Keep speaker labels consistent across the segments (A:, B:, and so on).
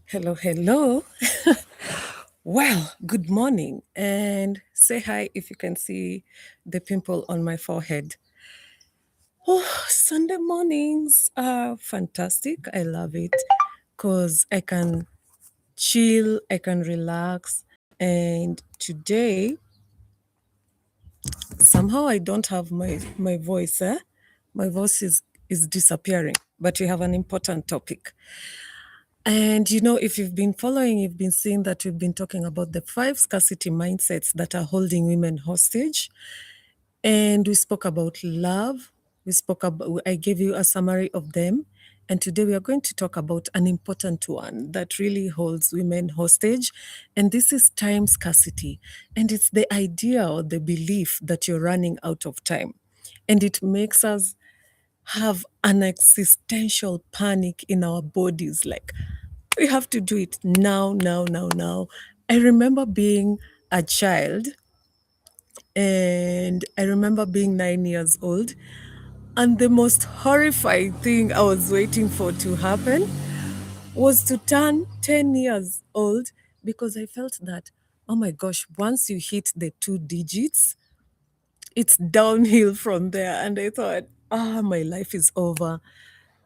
A: Hello, hello. Well, good morning. And say hi if you can see the pimple on my forehead. Oh, Sunday mornings are fantastic. I love it because I can chill, I can relax. And today, somehow I don't have my voice. My voice is disappearing, but we have an important topic. And if you've been following, you've been seeing that we've been talking about the 5 scarcity mindsets that are holding women hostage. And we spoke about love. I gave you a summary of them. And today we are going to talk about an important one that really holds women hostage. And this is time scarcity. And it's the idea or the belief that you're running out of time. And it makes us have an existential panic in our bodies, like we have to do it now, now, now, now. I remember being a child, and I remember being 9 years old, and the most horrifying thing I was waiting for to happen was to turn 10 years old, because I felt that, oh my gosh, once you hit the 2 digits, it's downhill from there. And I thought, my life is over,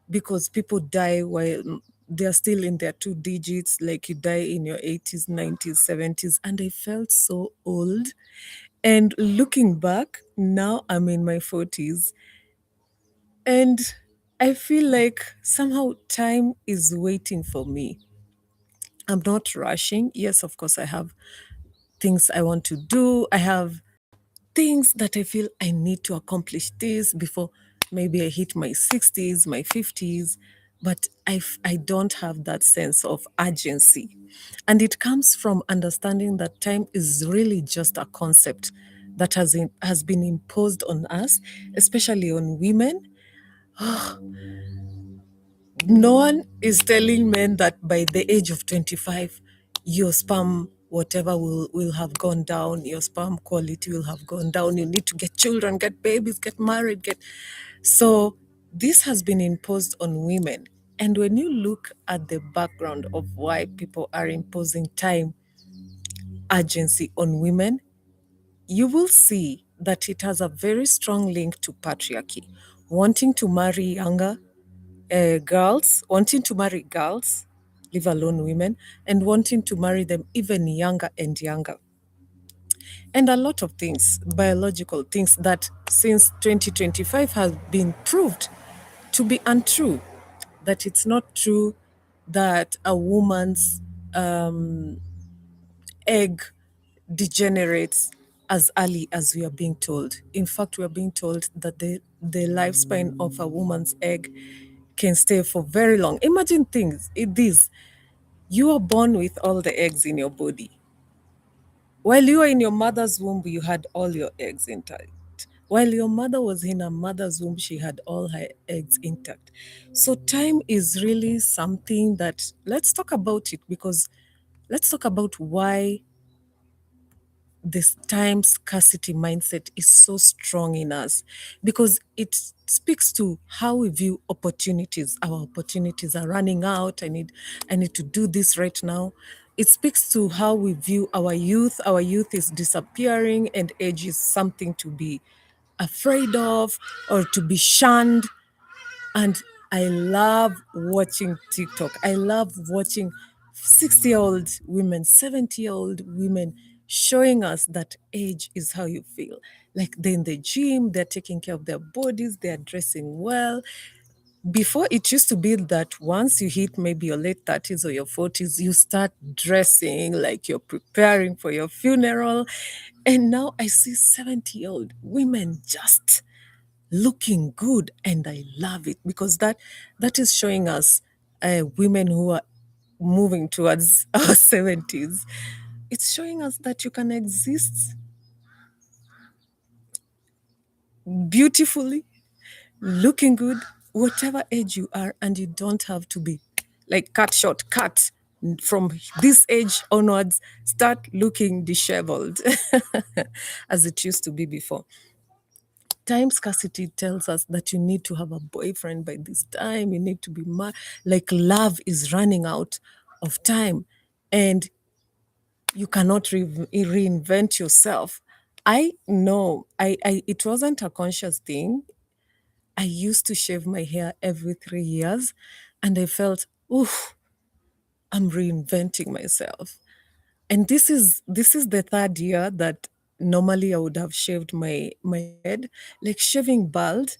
A: because people die while they're still in their 2 digits, like you die in your 80s, 90s, 70s. And I felt so old. And looking back, now I'm in my 40s. And I feel like somehow time is waiting for me. I'm not rushing. Yes, of course, I have things I want to do. I have things that I feel I need to accomplish this before maybe I hit my 60s, my 50s, but I don't have that sense of urgency. And it comes from understanding that time is really just a concept that has been imposed on us, especially on women. No one is telling men that by the age of 25, your sperm, whatever, will have gone down, your sperm quality will have gone down. You need to get children, get babies, get married, get. So this has been imposed on women. And when you look at the background of why people are imposing time urgency on women, you will see that it has a very strong link to patriarchy, wanting to marry younger girls, wanting to marry girls, leave alone women, and wanting to marry them even younger and younger. And a lot of things, biological things that since 2025 have been proved to be untrue. That it's not true that a woman's egg degenerates as early as we are being told. In fact, we are being told that the lifespan of a woman's egg can stay for very long. Imagine this. You are born with all the eggs in your body. While you were in your mother's womb, you had all your eggs intact. While your mother was in her mother's womb, she had all her eggs intact. So time is really something that, let's talk about it, because let's talk about why this time scarcity mindset is so strong in us, because it speaks to how we view opportunities. Our opportunities are running out. I need to do this right now. It speaks to how we view our youth. Our youth is disappearing, and age is something to be afraid of or to be shunned. And I love watching TikTok. I love watching 60-year-old women, 70-year-old women showing us that age is how you feel. Like they're in the gym, they're taking care of their bodies, they're dressing well. Before, it used to be that once you hit maybe your late 30s or your 40s, you start dressing like you're preparing for your funeral. And now I see 70-year-old women just looking good, and I love it, because that is showing us women who are moving towards our 70s. It's showing us that you can exist beautifully, looking good, whatever age you are, and you don't have to be like cut short, cut from this age onwards, start looking disheveled as it used to be before. Time scarcity tells us that you need to have a boyfriend by this time, you need to be like love is running out. of time, and you cannot reinvent yourself. I know it wasn't a conscious thing. I used to shave my hair every 3 years, and I felt, oof, I'm reinventing myself. And this is the third year that normally I would have shaved my head, like shaving bald,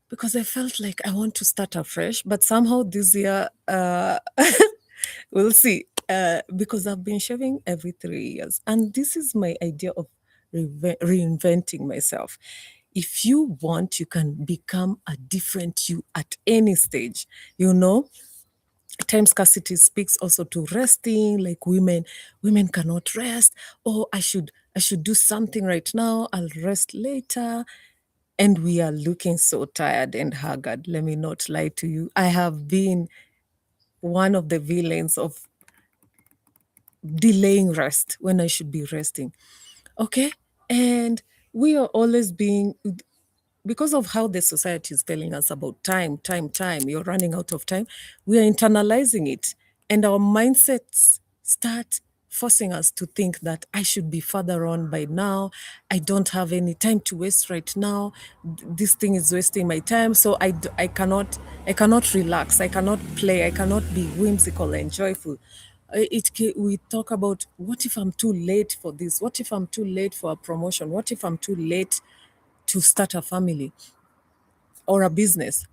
A: because I felt like I want to start afresh. But somehow this year, we'll see. Because I've been shaving every 3 years, and this is my idea of reinventing myself. If you want, you can become a different you at any stage. You know, time scarcity speaks also to resting. Like women cannot rest. Oh, I should do something right now. I'll rest later. And we are looking so tired and haggard. Let me not lie to you. I have been one of the villains of delaying rest when I should be resting. Okay. And we are always being, because of how the society is telling us about time, you're running out of time, we are internalizing it. And our mindsets start forcing us to think that I should be further on by now. I don't have any time to waste right now. This thing is wasting my time. So I cannot relax. I cannot play. I cannot be whimsical and joyful. We talk about, what if I'm too late for this? What if I'm too late for a promotion? What if I'm too late to start a family or a business?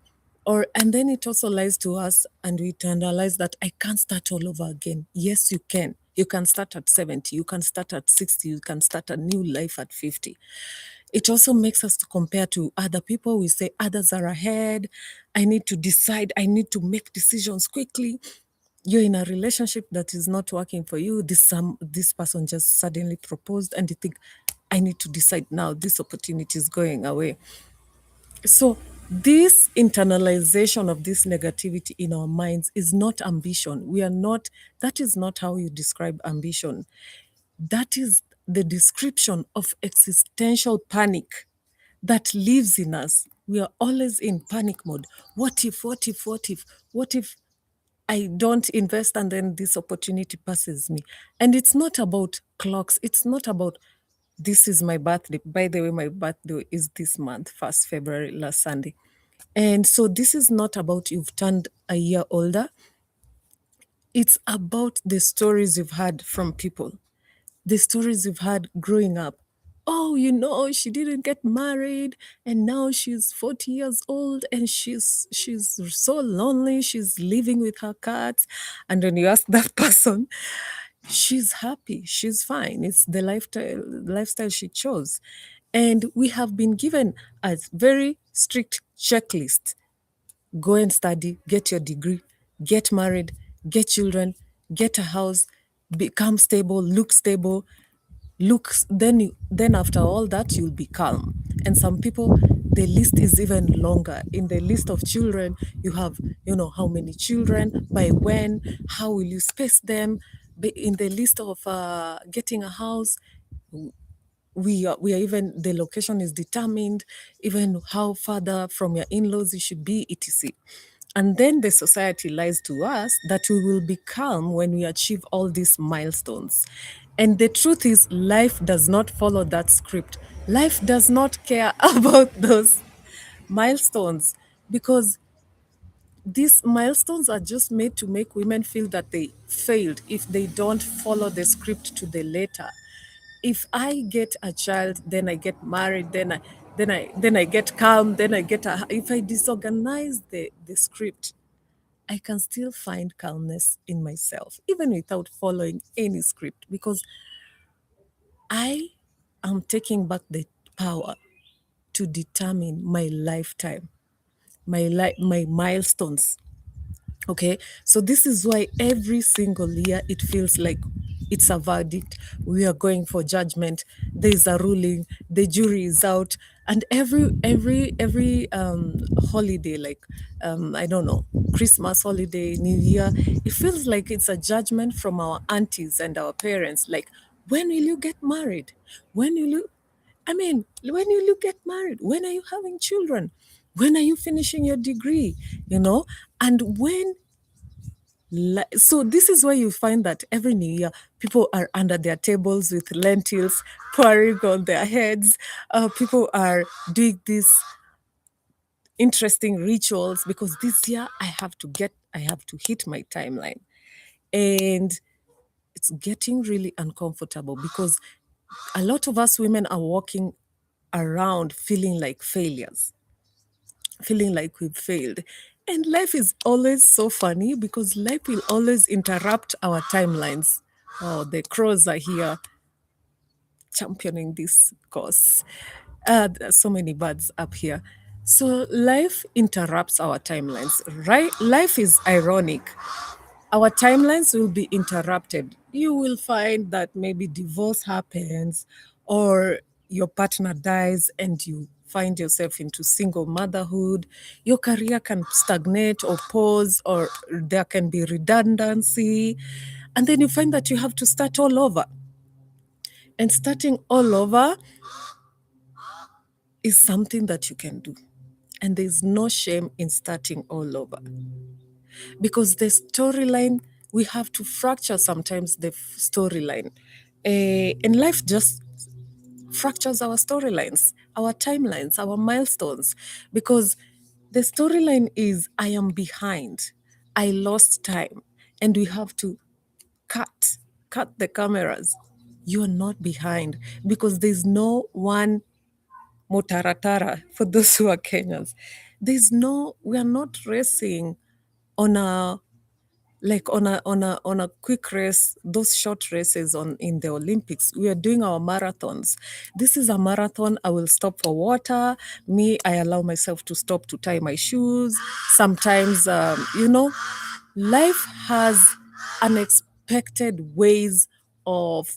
A: And then it also lies to us, and we internalize that I can't start all over again. Yes, you can. You can start at 70, you can start at 60, you can start a new life at 50. It also makes us to compare to other people. We say others are ahead. I need to decide. I need to make decisions quickly. You're in a relationship that is not working for you. This person just suddenly proposed, and you think, I need to decide now. This opportunity is going away. So this internalization of this negativity in our minds is not ambition. We are not, that is not how you describe ambition. That is the description of existential panic that lives in us. We are always in panic mode. What if, what if, what if, what if I don't invest and then this opportunity passes me? And it's not about clocks. It's not about, this is my birthday. By the way, my birthday is this month, 1st February, last Sunday. And so this is not about you've turned a year older. It's about the stories you've had from people, the stories you've had growing up. Oh, she didn't get married, and now she's 40 years old, and she's so lonely. She's living with her cats. And when you ask that person, she's happy, she's fine. It's the lifestyle she chose. And we have been given a very strict checklist. Go and study, get your degree, get married, get children, get a house, become stable, look stable. Then after all that, you'll be calm. And some people, the list is even longer. In the list of children, you have, how many children, by when, how will you space them. In the list of getting a house, we are even, the location is determined, even how further from your in-laws you should be, etc. And then the society lies to us that we will be calm when we achieve all these milestones. And the truth is, life does not follow that script. Life does not care about those milestones, because these milestones are just made to make women feel that they failed if they don't follow the script to the letter. If I get a child, then I get married, then I get calm, then I get a, if I disorganize the script, I can still find calmness in myself, even without following any script, because I am taking back the power to determine my lifetime, my milestones. Okay, so this is why every single year it feels like it's a verdict. We are going for judgment. There is a ruling. The jury is out, and every holiday, like I don't know, Christmas holiday, New Year, it feels like it's a judgment from our aunties and our parents. Like, when will you get married? When will you? I mean, when will you get married? When are you having children? When are you finishing your degree? And when So this is where you find that every new year people are under their tables with lentils pouring on their heads. People are doing these interesting rituals because this year I have to hit my timeline. And it's getting really uncomfortable because a lot of us women are walking around feeling like failures, feeling like we've failed. And life is always so funny because life will always interrupt our timelines. Oh, the crows are here championing this cause. There are so many birds up here. So life interrupts our timelines, right? Life is ironic. Our timelines will be interrupted. You will find that maybe divorce happens or your partner dies and you find yourself into single motherhood. Your career can stagnate or pause, or there can be redundancy. And then you find that you have to start all over. And starting all over is something that you can do. And there's no shame in starting all over. Because the storyline, we have to fracture sometimes the storyline. And life just fractures our storylines, our timelines, our milestones. Because the storyline is I am behind, I lost time, and we have to cut the cameras. You are not behind because there's no one Motaratara, for those who are Kenyans. We are not racing on a on a quick race, those short races on in the Olympics. We are doing our marathons. This is a marathon. I will stop for water. Me, I allow myself to stop to tie my shoes. Sometimes, life has unexpected ways of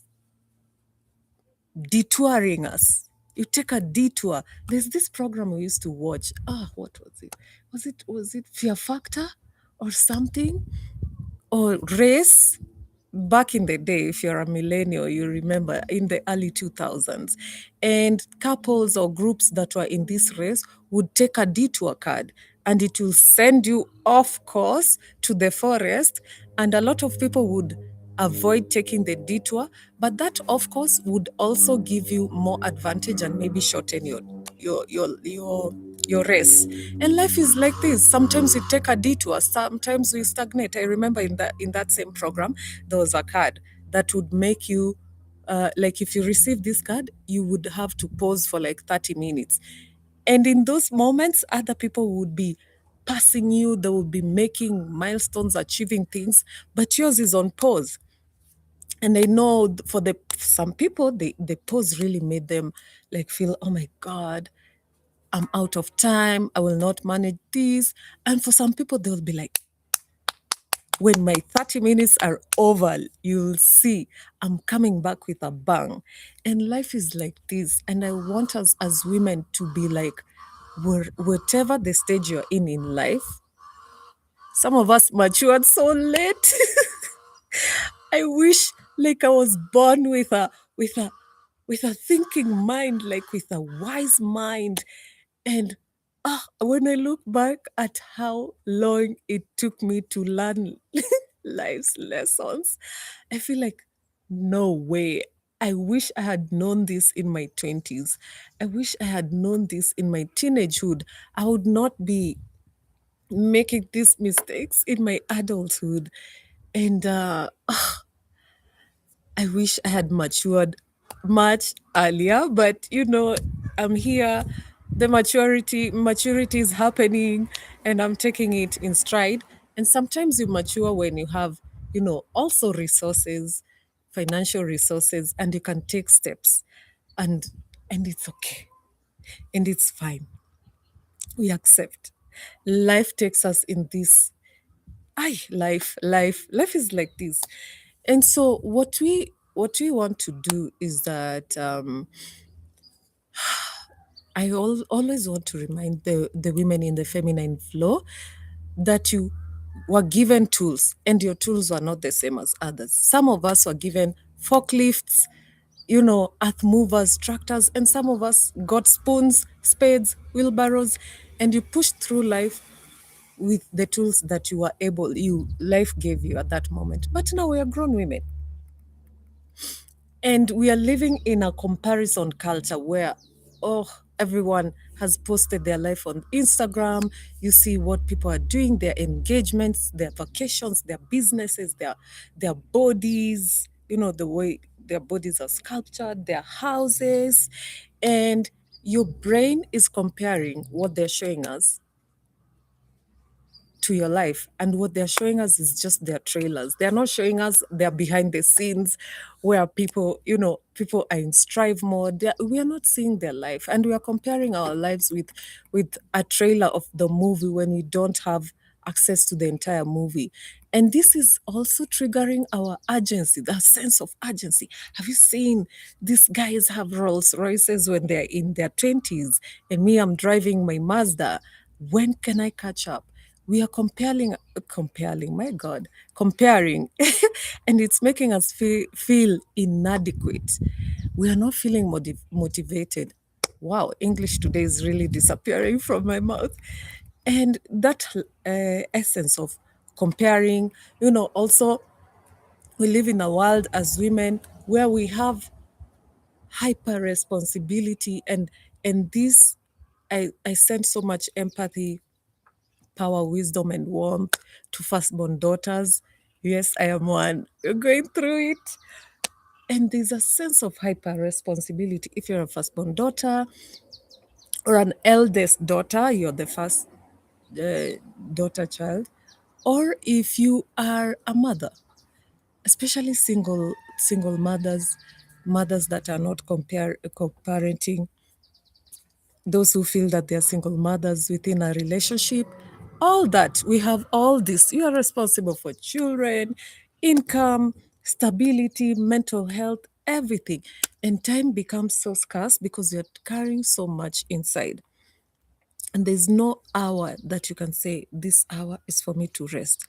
A: detouring us. You take a detour. There's this program we used to watch. What was it? Was it Fear Factor or something? Or Race? Back in the day, if you're a millennial, you remember in the early 2000s. And couples or groups that were in this race would take a detour card and it will send you off course to the forest. And a lot of people would avoid taking the detour, but that of course would also give you more advantage and maybe shorten your your your your race. And life is like this. Sometimes we take a detour, sometimes we stagnate. I remember in that same program there was a card that would make you like if you receive this card you would have to pause for like 30 minutes, and in those moments other people would be passing you, they would be making milestones, achieving things, but yours is on pause. And I know for some people, the pause really made them like feel, oh my God, I'm out of time, I will not manage this. And for some people, they'll be like, when my 30 minutes are over, you'll see I'm coming back with a bang. And life is like this. And I want us as women to be like, whatever the stage you're in life, some of us matured so late. I wish like I was born with a thinking mind, like with a wise mind. And when I look back at how long it took me to learn life's lessons, I feel like no way. I wish I had known this in my 20s. I wish I had known this in my teenagehood. I would not be making these mistakes in my adulthood. And I wish I had matured much earlier, but I'm here. The maturity is happening, and I'm taking it in stride. And sometimes you mature when you have, also resources, financial resources, and you can take steps, and it's okay, and it's fine. We accept. Life takes us in this. Life is like this. And so what we want to do is that always want to remind the women in the feminine flow that you were given tools, and your tools were not the same as others. Some of us were given forklifts, earth movers, tractors, and some of us got spoons, spades, wheelbarrows, and you pushed through life with the tools that you life gave you at that moment. But now we are grown women. And we are living in a comparison culture where, oh, everyone has posted their life on Instagram. You see what people are doing, their engagements, their vacations, their businesses, their bodies, the way their bodies are sculptured, their houses. And your brain is comparing what they're showing us to your life, and what they're showing us is just their trailers. They're not showing us their behind the scenes where people are in strive mode. We are not seeing their life, and we are comparing our lives with a trailer of the movie when we don't have access to the entire movie. And this is also triggering our urgency, that sense of urgency. Have you seen these guys have Rolls Royces when they're in their 20s, and me, I'm driving my Mazda? When can I catch up? We are comparing, my God, comparing, and it's making us feel inadequate. We are not feeling motivated. Wow, English today is really disappearing from my mouth. And that essence of comparing, also we live in a world as women where we have hyper responsibility, and this I send so much empathy, power, wisdom, and warmth to firstborn daughters. Yes, I am one. You're going through it. And there's a sense of hyper responsibility. If you're a firstborn daughter or an eldest daughter, you're the first uh, daughter child, or if you are a mother, especially single mothers that are not co-parenting, those who feel that they're single mothers within a relationship, all that. We have all this. You are responsible for children, income, stability, mental health, everything. And time becomes so scarce because you're carrying so much inside. And there's no hour that you can say, this hour is for me to rest.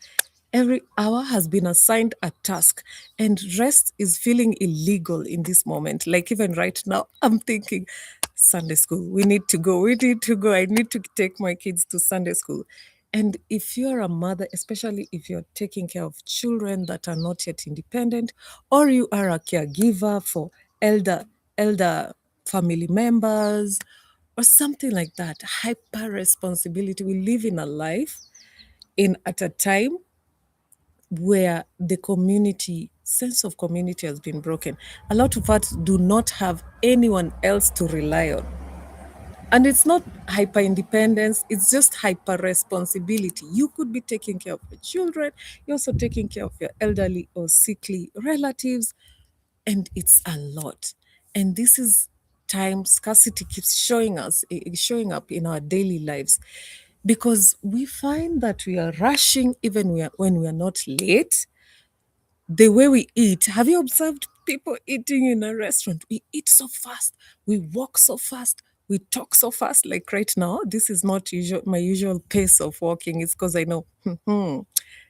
A: Every hour has been assigned a task, and rest is feeling illegal in this moment. Like even right now, I'm thinking, Sunday school, we need to go, we need to go. I need to take my kids to Sunday school. And if you're a mother, especially if you're taking care of children that are not yet independent, or you are a caregiver for elder family members, or something like that, hyper responsibility. We live in a life in at a time where the community sense of community has been broken. A lot of us do not have anyone else to rely on. And it's not hyper independence, it's just hyper responsibility. You could be taking care of your children, you're also taking care of your elderly or sickly relatives, and it's a lot. And this is time scarcity keeps showing up in our daily lives, because we find that we are rushing even when we are not late. The way we eat, have you observed people eating in a restaurant? We eat so fast, we walk so fast, we talk so fast. Like right now, this is not my usual pace of walking. It's because I know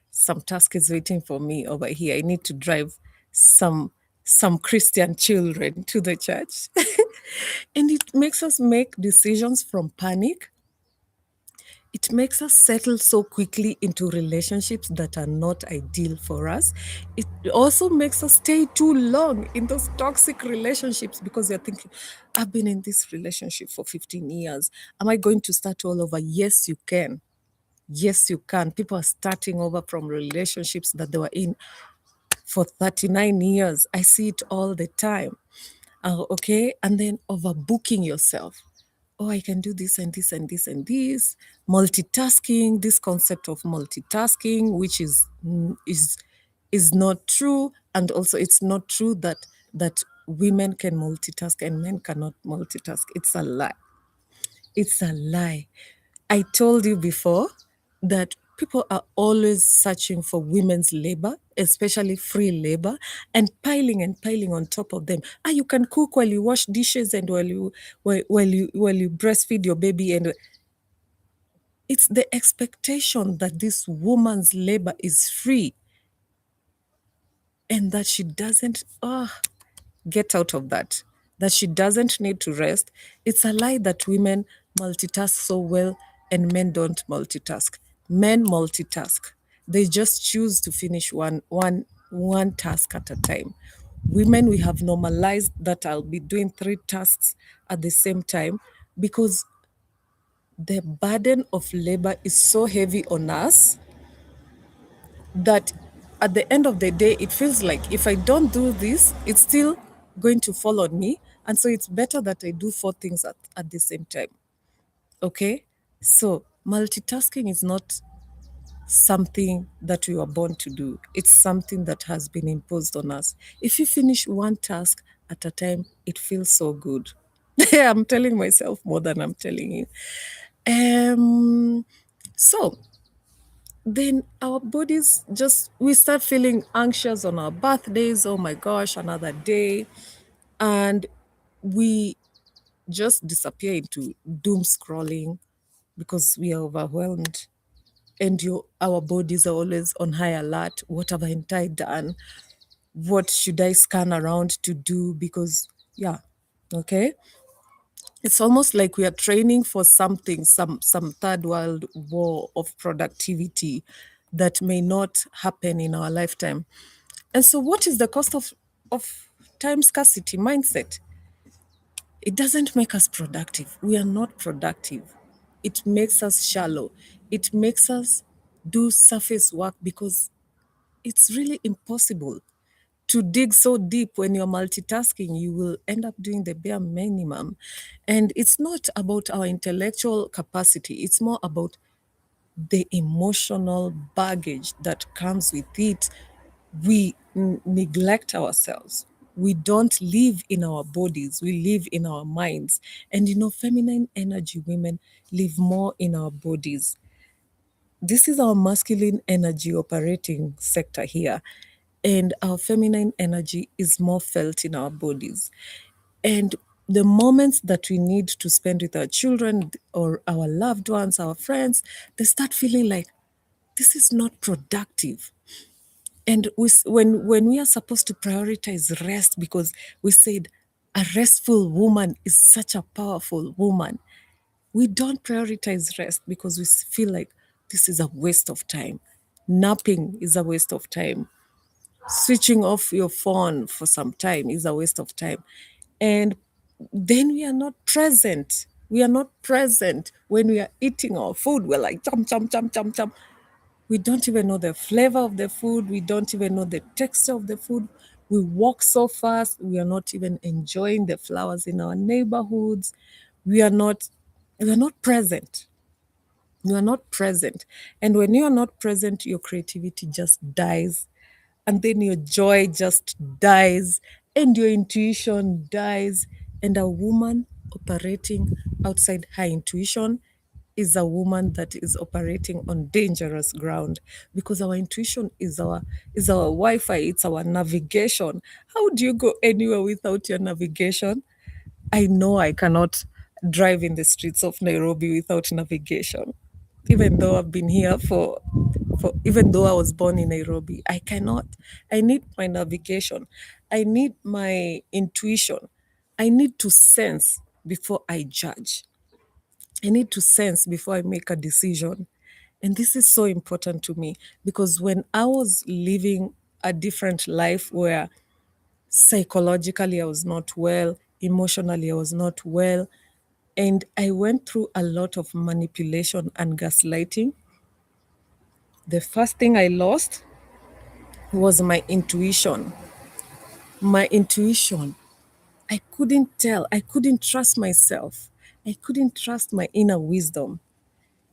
A: some task is waiting for me over here. I need to drive some some Christian children to the church. And it makes us make decisions from panic. It makes us settle so quickly into relationships that are not ideal for us. It also makes us stay too long in those toxic relationships because you're thinking, I've been in this relationship for 15 years. Am I going to start all over? Yes, you can. Yes, you can. People are starting over from relationships that they were in for 39 years. I see it all the time. Okay. And then overbooking yourself. Oh, I can do this and this and this and this. Multitasking, this concept of multitasking, which is not true. And also it's not true that women can multitask and men cannot multitask. It's a lie. It's a lie. I told you before that people are always searching for women's labor, especially free labor, and piling on top of them. You can cook while you wash dishes and while you breastfeed your baby, and it's the expectation that this woman's labor is free and that she doesn't get out of that she doesn't need to rest. It's a lie that women multitask so well and men don't multitask. Men multitask. They just choose to finish one task at a time. Women, we have normalized that I'll be doing three tasks at the same time because the burden of labor is so heavy on us that at the end of the day, it feels like if I don't do this, it's still going to fall on me. And so it's better that I do four things at the same time. Okay? So multitasking is not something that we were born to do. It's something that has been imposed on us. If you finish one task at a time, it feels so good. I'm telling myself more than I'm telling you. So then our bodies just, we start feeling anxious on our birthdays. Oh my gosh, another day. And we just disappear into doom scrolling because we are overwhelmed, and our bodies are always on high alert. What have I done? What should I scan around to do? Because yeah, okay, it's almost like we are training for something, some third world war of productivity that may not happen in our lifetime. And so what is the cost of time scarcity mindset? It doesn't make us productive. We are not productive. It makes us shallow. It makes us do surface work because it's really impossible to dig so deep. When you're multitasking, you will end up doing the bare minimum. And it's not about our intellectual capacity, it's more about the emotional baggage that comes with it. We neglect ourselves. We don't live in our bodies, we live in our minds. And feminine energy women live more in our bodies. This is our masculine energy operating sector here. And our feminine energy is more felt in our bodies. And the moments that we need to spend with our children or our loved ones, our friends, they start feeling like this is not productive. And when we are supposed to prioritize rest, because we said a restful woman is such a powerful woman, we don't prioritize rest because we feel like this is a waste of time. Napping is a waste of time. Switching off your phone for some time is a waste of time. And then we are not present. We are not present when we are eating our food. We're like, chum, chum, chum, chum, chum. We don't even know the flavor of the food. We don't even know the texture of the food. We walk so fast. We are not even enjoying the flowers in our neighborhoods. We are not, we are not present. You are not present. And when you are not present, your creativity just dies. And then your joy just dies. And your intuition dies. And a woman operating outside her intuition is a woman that is operating on dangerous ground, because our intuition is our Wi-Fi, it's our navigation. How do you go anywhere without your navigation? I know I cannot drive in the streets of Nairobi without navigation. Even though I've been here even though I was born in Nairobi, I cannot. I need my navigation. I need my intuition. I need to sense before I judge. I need to sense before I make a decision. And this is so important to me because when I was living a different life where psychologically I was not well, emotionally I was not well, and I went through a lot of manipulation and gaslighting, the first thing I lost was my intuition. My intuition. I couldn't tell. I couldn't trust myself. I couldn't trust my inner wisdom.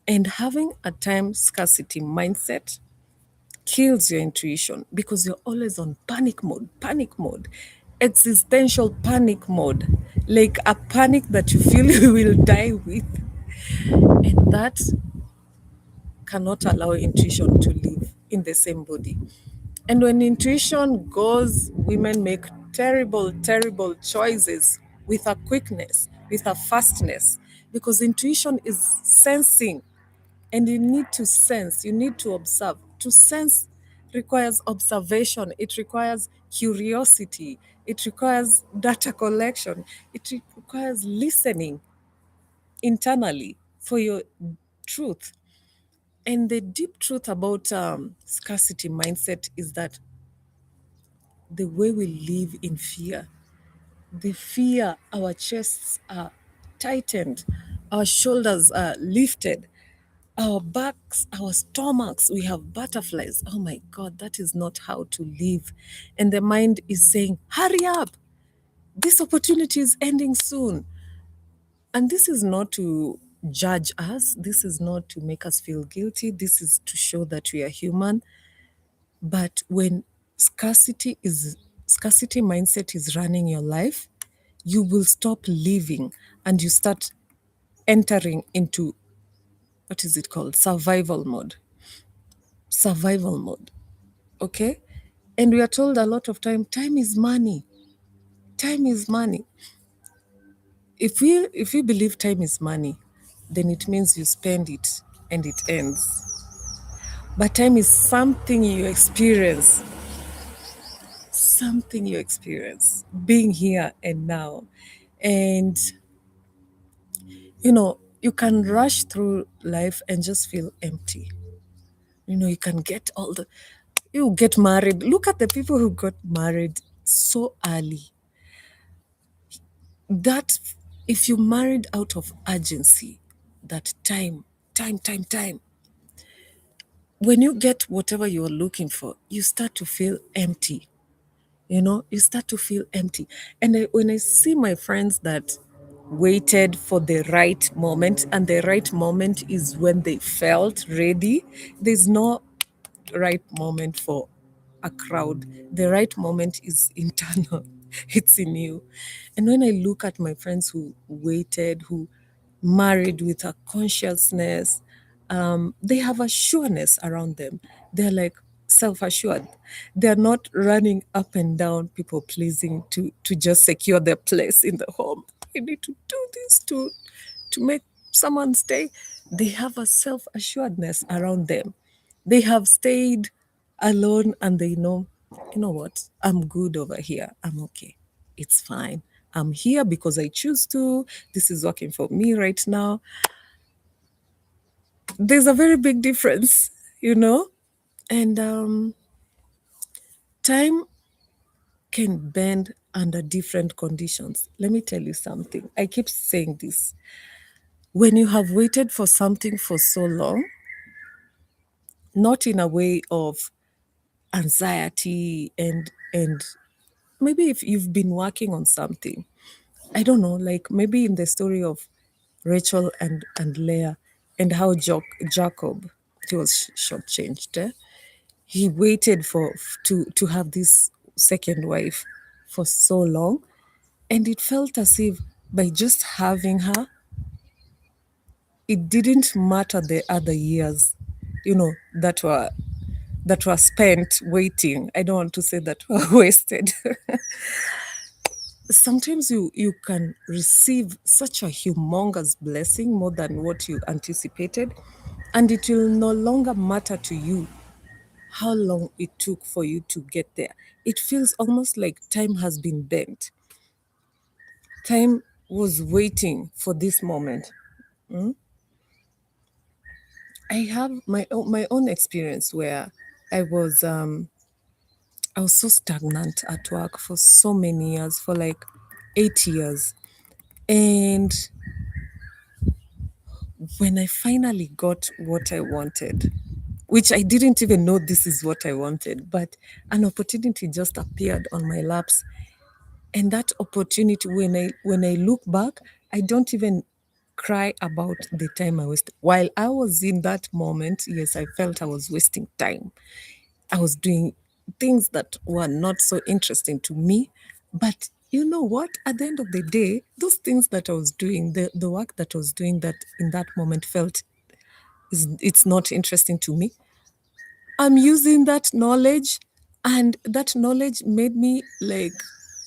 A: And having a time scarcity mindset kills your intuition because you're always on panic mode, existential panic mode, like a panic that you feel you will die with. And that cannot allow intuition to live in the same body. And when intuition goes, women make terrible, terrible choices with a quickness, with a fastness, because intuition is sensing, and you need to sense, you need to observe. To sense requires observation, it requires curiosity, it requires data collection, it requires listening internally for your truth. And the deep truth about scarcity mindset is that the way we live in fear, the fear, our chests are tightened, our shoulders are lifted, our backs, our stomachs, we have butterflies. Oh my God, that is not how to live. And the mind is saying, hurry up, this opportunity is ending soon. And this is not to judge us, this is not to make us feel guilty, this is to show that we are human. But when scarcity mindset is running your life, you will stop living and you start entering into, what is it called? Survival mode. Survival mode. Okay? And we are told a lot of time is money. Time is money. If we believe time is money, then it means you spend it and it ends. But time is something you experience, being here and now. And you can rush through life and just feel empty. You can get you get married. Look at the people who got married so early. That if you married out of urgency, that time, when you get whatever you're looking for, you start to feel empty. You start to feel empty. And when I see my friends that waited for the right moment, and the right moment is when they felt ready, there's no right moment for a crowd. The right moment is internal, it's in you. And when I look at my friends who waited, who married with a consciousness, they have a sureness around them. They're like self assured. They're not running up and down, people pleasing to just secure their place in the home. You need to do this to make someone stay. They have a self assuredness around them. They have stayed alone and they know, what? I'm good over here. I'm okay. It's fine. I'm here because I choose to. This is working for me right now. There's a very big difference. And time can bend under different conditions. Let me tell you something. I keep saying this. When you have waited for something for so long, not in a way of anxiety and maybe if you've been working on something, I don't know, like maybe in the story of Rachel and Leah, and how Jacob, he was shortchanged. He waited to have this second wife for so long, and it felt as if by just having her, it didn't matter the other years, that were spent waiting. I don't want to say that were wasted. Sometimes you can receive such a humongous blessing more than what you anticipated, and it will no longer matter to you how long it took for you to get there. It feels almost like time has been bent. Time was waiting for this moment. I have my own experience where i was um I was so stagnant at work for so many years, for like 8 years. And when I finally got what I wanted, which I didn't even know this is what I wanted, but an opportunity just appeared on my laps. And that opportunity, when I look back, I don't even cry about the time I wasted. While I was in that moment, yes, I felt I was wasting time. I was doing things that were not so interesting to me. But you know what? At the end of the day, those things that I was doing, the work that I was doing that in that moment felt it's not interesting to me. I'm using that knowledge, and that knowledge made me like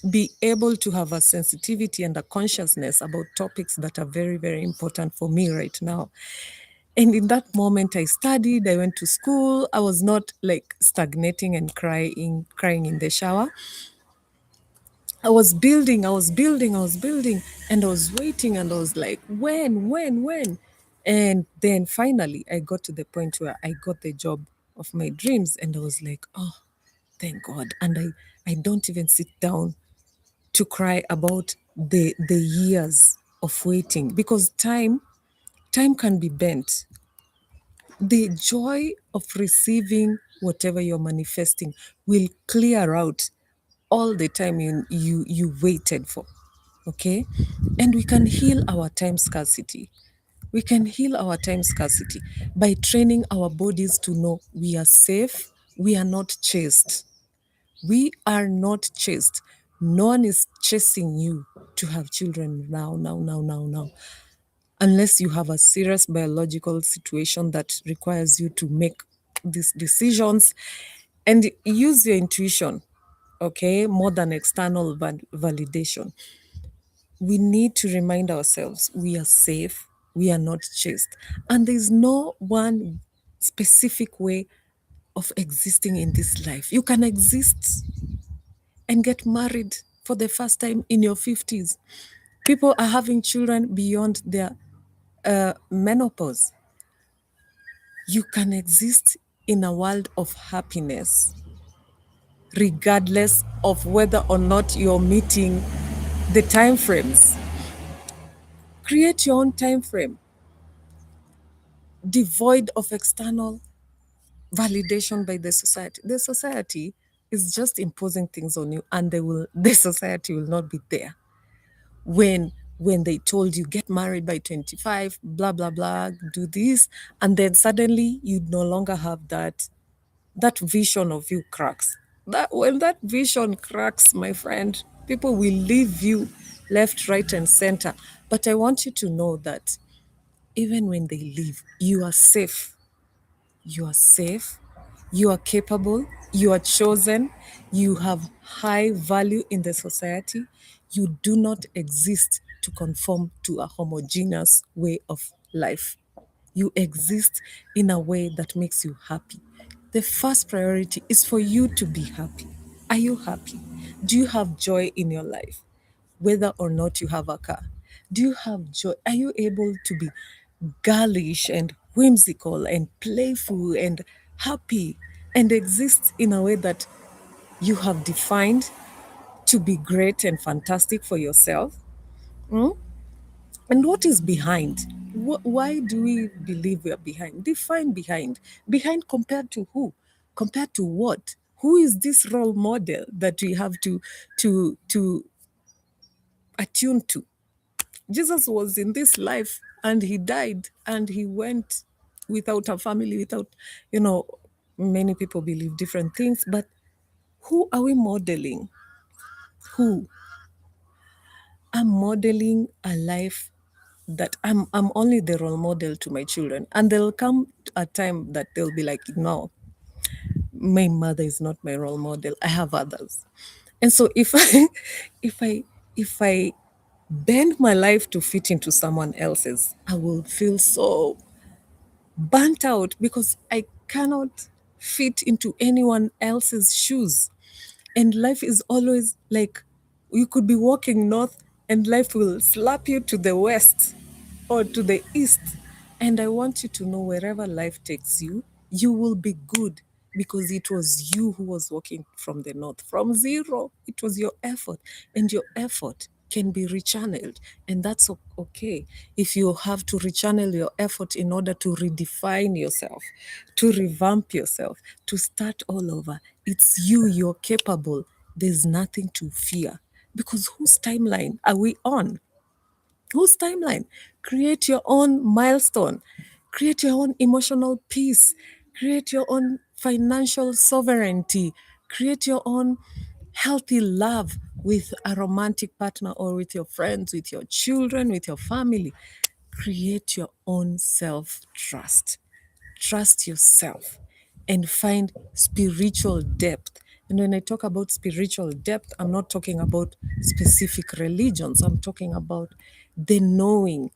A: be able to have a sensitivity and a consciousness about topics that are very, very important for me right now. And in that moment, I studied, I went to school. I was not like stagnating and crying in the shower. I was building, and I was waiting, and I was like, when? And then finally, I got to the point where I got the job of my dreams, and I was like, oh, thank God. And I don't even sit down to cry about the years of waiting, because time can be bent. The joy of receiving whatever you're manifesting will clear out all the time you waited for. Okay? And we can heal our time scarcity. We can heal our time scarcity by training our bodies to know we are safe, we are not chased. We are not chased. No one is chasing you to have children now. Unless you have a serious biological situation that requires you to make these decisions and use your intuition, okay, more than external validation. We need to remind ourselves we are safe, we are not chased. And there's no one specific way of existing in this life. You can exist and get married for the first time in your 50s. People are having children beyond their menopause. You can exist in a world of happiness, regardless of whether or not you're meeting the time frames. Create your own time frame, devoid of external validation by the society. The society is just imposing things on you, and the society will not be there when they told you get married by 25, blah blah blah, do this, and then suddenly you no longer have that vision of you cracks. That when that vision cracks, my friend, people will leave you left, right, and center. But I want you to know that even when they leave, you are safe. You are safe, you are capable, you are chosen, you have high value in the society. You do not exist to conform to a homogeneous way of life. You exist in a way that makes you happy. The first priority is for you to be happy. Are you happy? Do you have joy in your life? Whether or not you have a car, do you have joy? Are you able to be girlish and whimsical and playful and happy and exist in a way that you have defined to be great and fantastic for yourself? And what is behind? Why do we believe we are behind? Define behind. Behind compared to who? Compared to what? Who is this role model that we have to attune to? Jesus was in this life and he died and he went without a family, without, you know, many people believe different things, but who are we modeling? Who? I'm modeling a life that I'm only the role model to my children. And there'll come a time that they'll be like, no, my mother is not my role model. I have others. And so if I if I if I bend my life to fit into someone else's, I will feel so burnt out because I cannot fit into anyone else's shoes. And life is always like you could be walking north and life will slap you to the west or to the east. And I want you to know wherever life takes you, you will be good because it was you who was walking from the north, from zero. It was your effort, and your effort can be rechanneled. And that's okay. If you have to rechannel your effort in order to redefine yourself, to revamp yourself, to start all over, it's you, you're capable. There's nothing to fear. Because whose timeline are we on? Whose timeline? Create your own milestone. Create your own emotional peace. Create your own financial sovereignty. Create your own healthy love with a romantic partner or with your friends, with your children, with your family. Create your own self trust. Trust yourself and find spiritual depth. And when I talk about spiritual depth, I'm not talking about specific religions. I'm talking about the knowing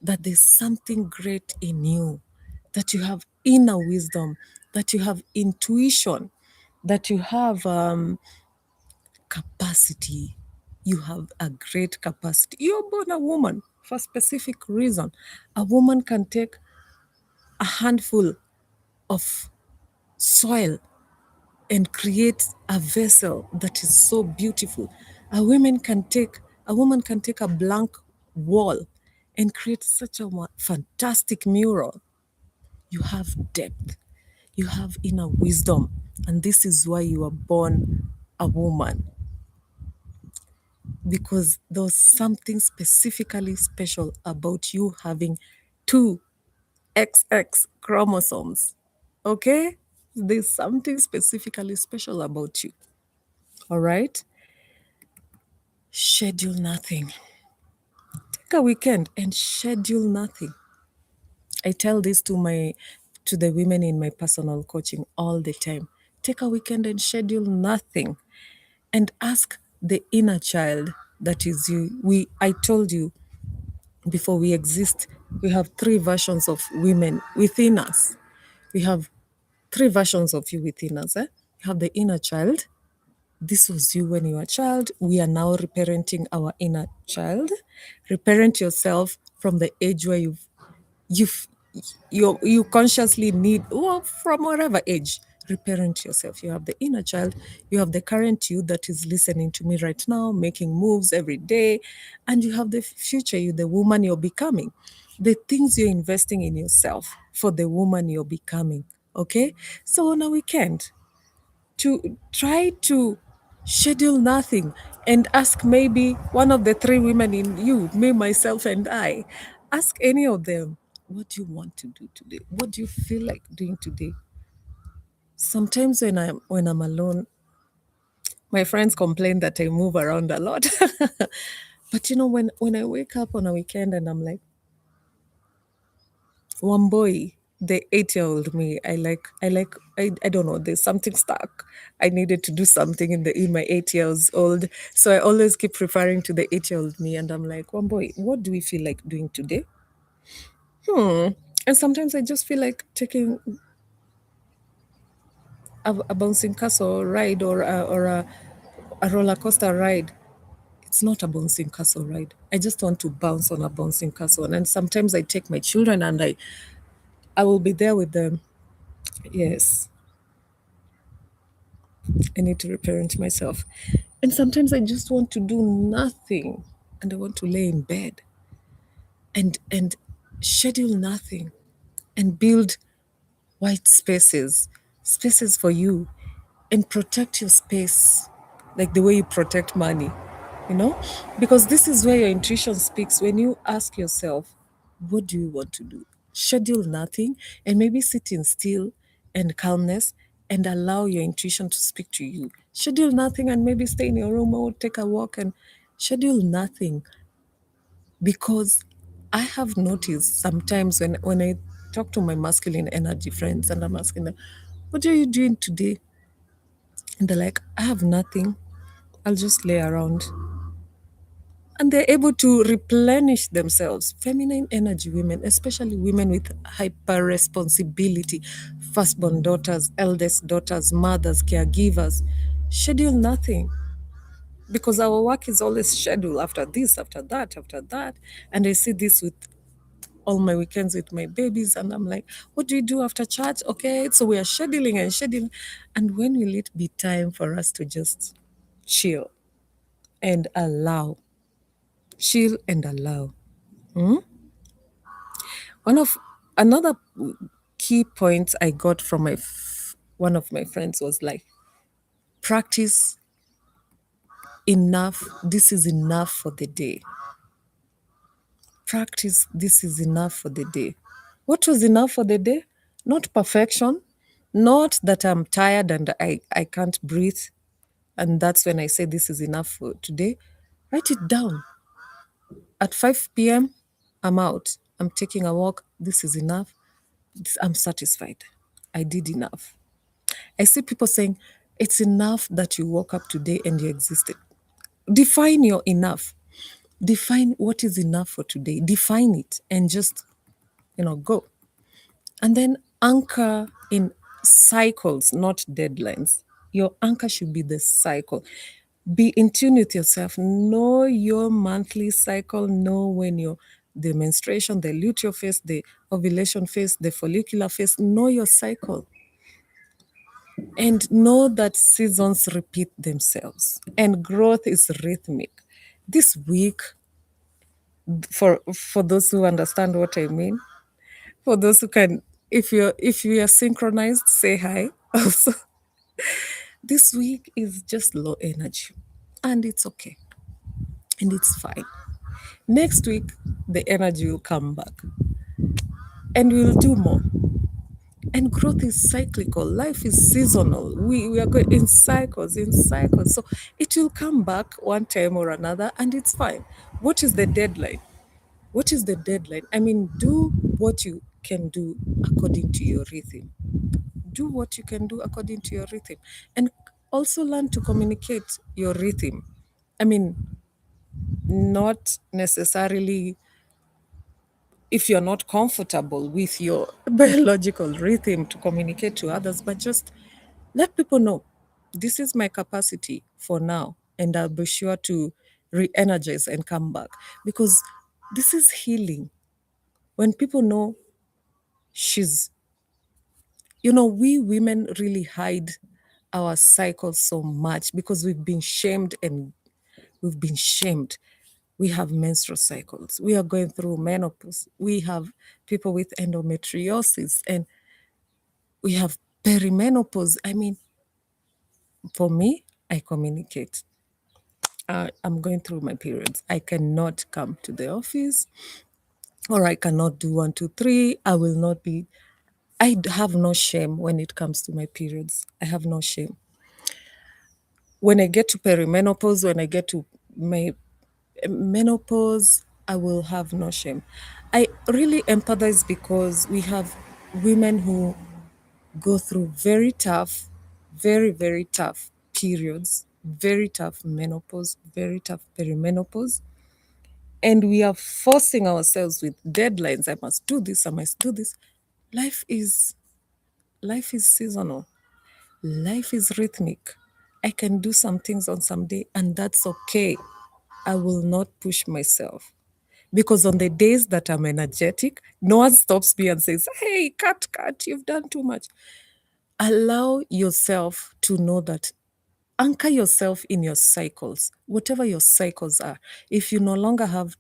A: that there's something great in you, that you have inner wisdom, that you have intuition, that you have capacity. You have a great capacity. You're born a woman. for a specific reason. A woman can take a handful of soil and create a vessel that is so beautiful. A woman can take a blank wall and create such a fantastic mural. You have depth, you have inner wisdom, and this is why you are born a woman, because there was something specifically special about you having two XX chromosomes. Okay? There's something specifically special about you. All right? Schedule nothing. Take a weekend and schedule nothing. I tell this to the women in my personal coaching all the time. Take a weekend and schedule nothing and ask the inner child that is you. I told you before, we exist, we have three versions of women within us. We have three versions of you within us. You have the inner child. This was you when you were a child. We are now reparenting our inner child. Reparent yourself from the age where you've you consciously need, well, from whatever age, reparent yourself. You have the inner child, you have the current you that is listening to me right now, making moves every day, and you have the future you, the woman you're becoming, the things you're investing in yourself for the woman you're becoming. Okay, so on a weekend, to try to schedule nothing and ask maybe one of the three women in you, me, myself, and I, ask any of them, what do you want to do today? What do you feel like doing today? Sometimes when I'm alone, my friends complain that I move around a lot. But when I wake up on a weekend and I'm like, one boy, the 8-year-old me, I don't know, there's something stuck. I needed to do something in my 8 years old. So I always keep referring to the 8-year-old me, and I'm like, one boy, what do we feel like doing today? And sometimes I just feel like taking a bouncing castle ride, or a roller coaster ride. It's not a bouncing castle ride. I just want to bounce on a bouncing castle. And sometimes I take my children and I will be there with them. Yes, I need to reparent myself. And sometimes I just want to do nothing, and I want to lay in bed and schedule nothing and build white spaces for you, and protect your space like the way you protect money, you know? Because this is where your intuition speaks. When you ask yourself, what do you want to do? Schedule nothing and maybe sit in still and calmness and allow your intuition to speak to you. Schedule nothing and maybe stay in your room or take a walk and schedule nothing. Because I have noticed sometimes when I talk to my masculine energy friends and I'm asking them, what are you doing today? And they're like, I have nothing. I'll just lay around. And they're able to replenish themselves. Feminine energy women, especially women with hyper responsibility, firstborn daughters, eldest daughters, mothers, caregivers, schedule nothing. Because our work is always scheduled, after this, after that, after that. And I see this with all my weekends with my babies, and I'm like, what do we do after church? Okay, so we are scheduling and scheduling. And when will it be time for us to just chill and allow? Chill and allow. One of Another key points I got from one of my friends was like, practice enough. This is enough for the day. Practice, this is enough for the day. What was enough for the day? Not perfection, not that I'm tired and I can't breathe. And that's when I say this is enough for today. Write it down. At 5 p.m., I'm out. I'm taking a walk. This is enough. I'm satisfied. I did enough. I see people saying, it's enough that you woke up today and you existed. Define your enough. Define what is enough for today. Define it and just, go. And then anchor in cycles, not deadlines. Your anchor should be the cycle. Be in tune with yourself. Know your monthly cycle. Know when you're the menstruation, the luteal phase, the ovulation phase, the follicular phase. Know your cycle. And know that seasons repeat themselves and growth is rhythmic. This week, for those who understand what I mean, for those who can, if you are synchronized, say hi. Also, this week is just low energy, and it's okay, and it's fine. Next week, the energy will come back, and we'll do more. And growth is cyclical. Life is seasonal. We are going in cycles, in cycles. So it will come back one time or another, and it's fine. What is the deadline? What is the deadline? I mean, do what you can do according to your rhythm. Do what you can do according to your rhythm. And also learn to communicate your rhythm. I mean, not necessarily if you're not comfortable with your biological rhythm to communicate to others, but just let people know this is my capacity for now, and I'll be sure to re energize and come back because this is healing. When people know she's, we women really hide our cycles so much because we've been shamed. We have menstrual cycles. We are going through menopause. We have people with endometriosis and we have perimenopause. I mean, for me, I communicate. I'm going through my periods. I cannot come to the office or I cannot do one, two, three. I will not be. Have no shame when it comes to my periods. I have no shame. When I get to perimenopause, when I get to my menopause, I will have no shame. I really empathize because we have women who go through very tough, very, very tough periods, very tough menopause, very tough perimenopause. And we are forcing ourselves with deadlines. I must do this, I must do this. Life is life is seasonal. Life is rhythmic. I can do some things on some day, and that's okay. I will not push myself. Because on the days that I'm energetic, no one stops me and says, hey, cut, you've done too much. Allow yourself to know that, anchor yourself in your cycles, whatever your cycles are. If you no longer have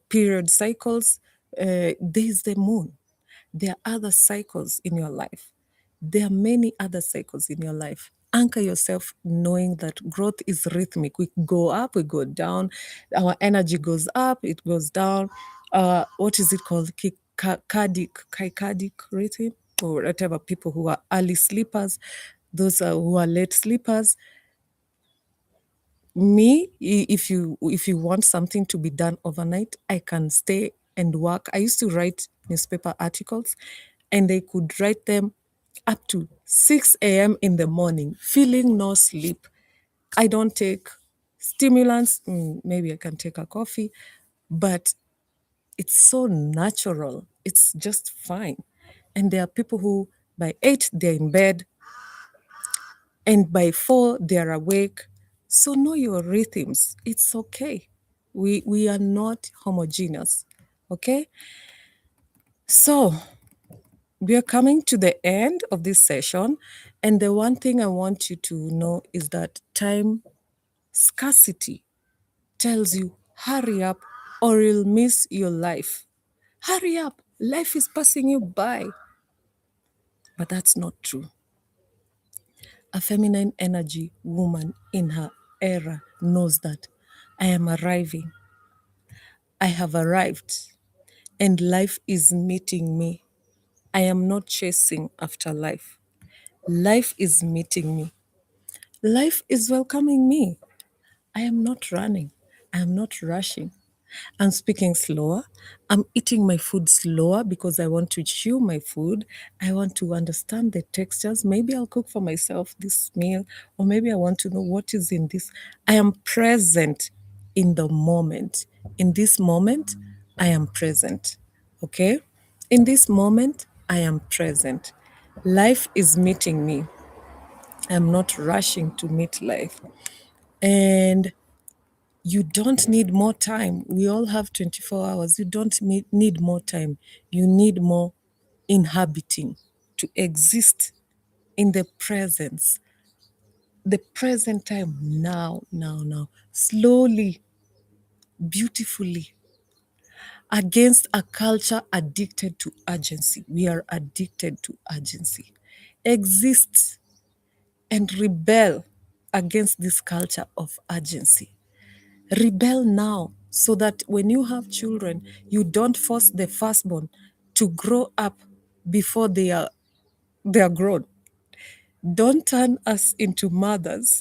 A: period cycles, there's the moon. There are other cycles in your life. There are many other cycles in your life. Anchor yourself knowing that growth is rhythmic. We go up, we go down. Our energy goes up, it goes down. What is it called? Cardiac rhythm, or whatever. People who are early sleepers, those who are late sleepers. Me, if you want something to be done overnight, I can stay and work. I used to write newspaper articles, and I could write them up to 6 a.m. in the morning, feeling no sleep. I don't take stimulants. Maybe I can take a coffee, but it's so natural. It's just fine. And there are people who by 8 they're in bed, and by 4 they are awake. So know your rhythms. It's okay. We are not homogeneous. Okay? So we are coming to the end of this session. And the one thing I want you to know is that time scarcity tells you, hurry up or you'll miss your life. Hurry up. Life is passing you by. But that's not true. A feminine energy woman in her era knows that I am arriving. I have arrived, and life is meeting me. I am not chasing after life. Life is meeting me. Life is welcoming me. I am not running. I am not rushing. I'm speaking slower. I'm eating my food slower because I want to chew my food. I want to understand the textures. Maybe I'll cook for myself this meal, or maybe I want to know what is in this. I am present in the moment. In this moment, I am present. Okay? In this moment, I am present. Life is meeting me. I'm not rushing to meet life. And you don't need more time. We all have 24 hours. You don't need more time. You need more inhabiting to exist in the present time, now, slowly, beautifully, against a culture addicted to urgency. We are addicted to urgency. Exist and rebel against this culture of urgency. Rebel now so that when you have children, you don't force the firstborn to grow up before they are grown. Don't turn us into mothers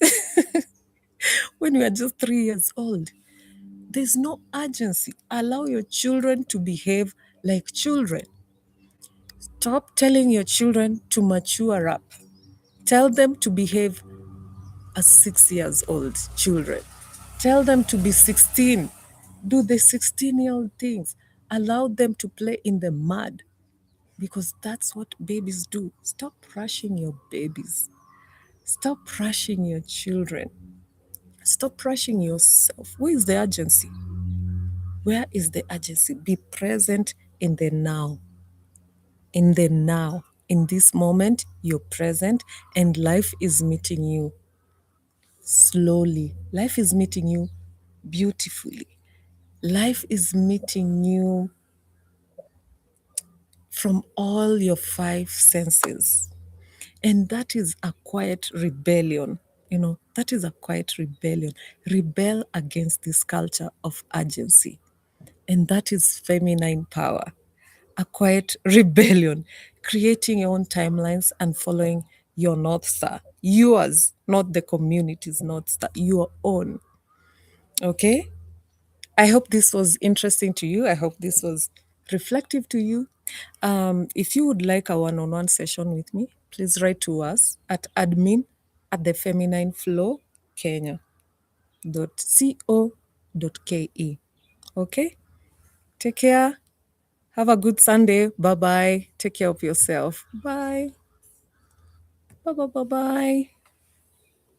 A: when we are just 3 years old. There's no urgency. Allow your children to behave like children. Stop telling your children to mature up. Tell them to behave as 6 years old children. Tell them to be 16. Do the 16-year-old things. Allow them to play in the mud because that's what babies do. Stop rushing your babies. Stop rushing your children. Stop rushing yourself. Where is the urgency? Where is the urgency? Be present in the now. In the now. In this moment, you're present and life is meeting you slowly. Life is meeting you beautifully. Life is meeting you from all your five senses. And that is a quiet rebellion. That is a quiet rebellion. Rebel against this culture of urgency. And that is feminine power. A quiet rebellion, creating your own timelines and following your North Star. Yours, not the community's North Star, your own. Okay? I hope this was interesting to you. I hope this was reflective to you. If you would like a one-on-one session with me, please write to us at admin at the feminine flow kenya.co.ke. Okay? Take care. Have a good Sunday. Bye bye. Take care of yourself. Bye. Bye bye bye bye.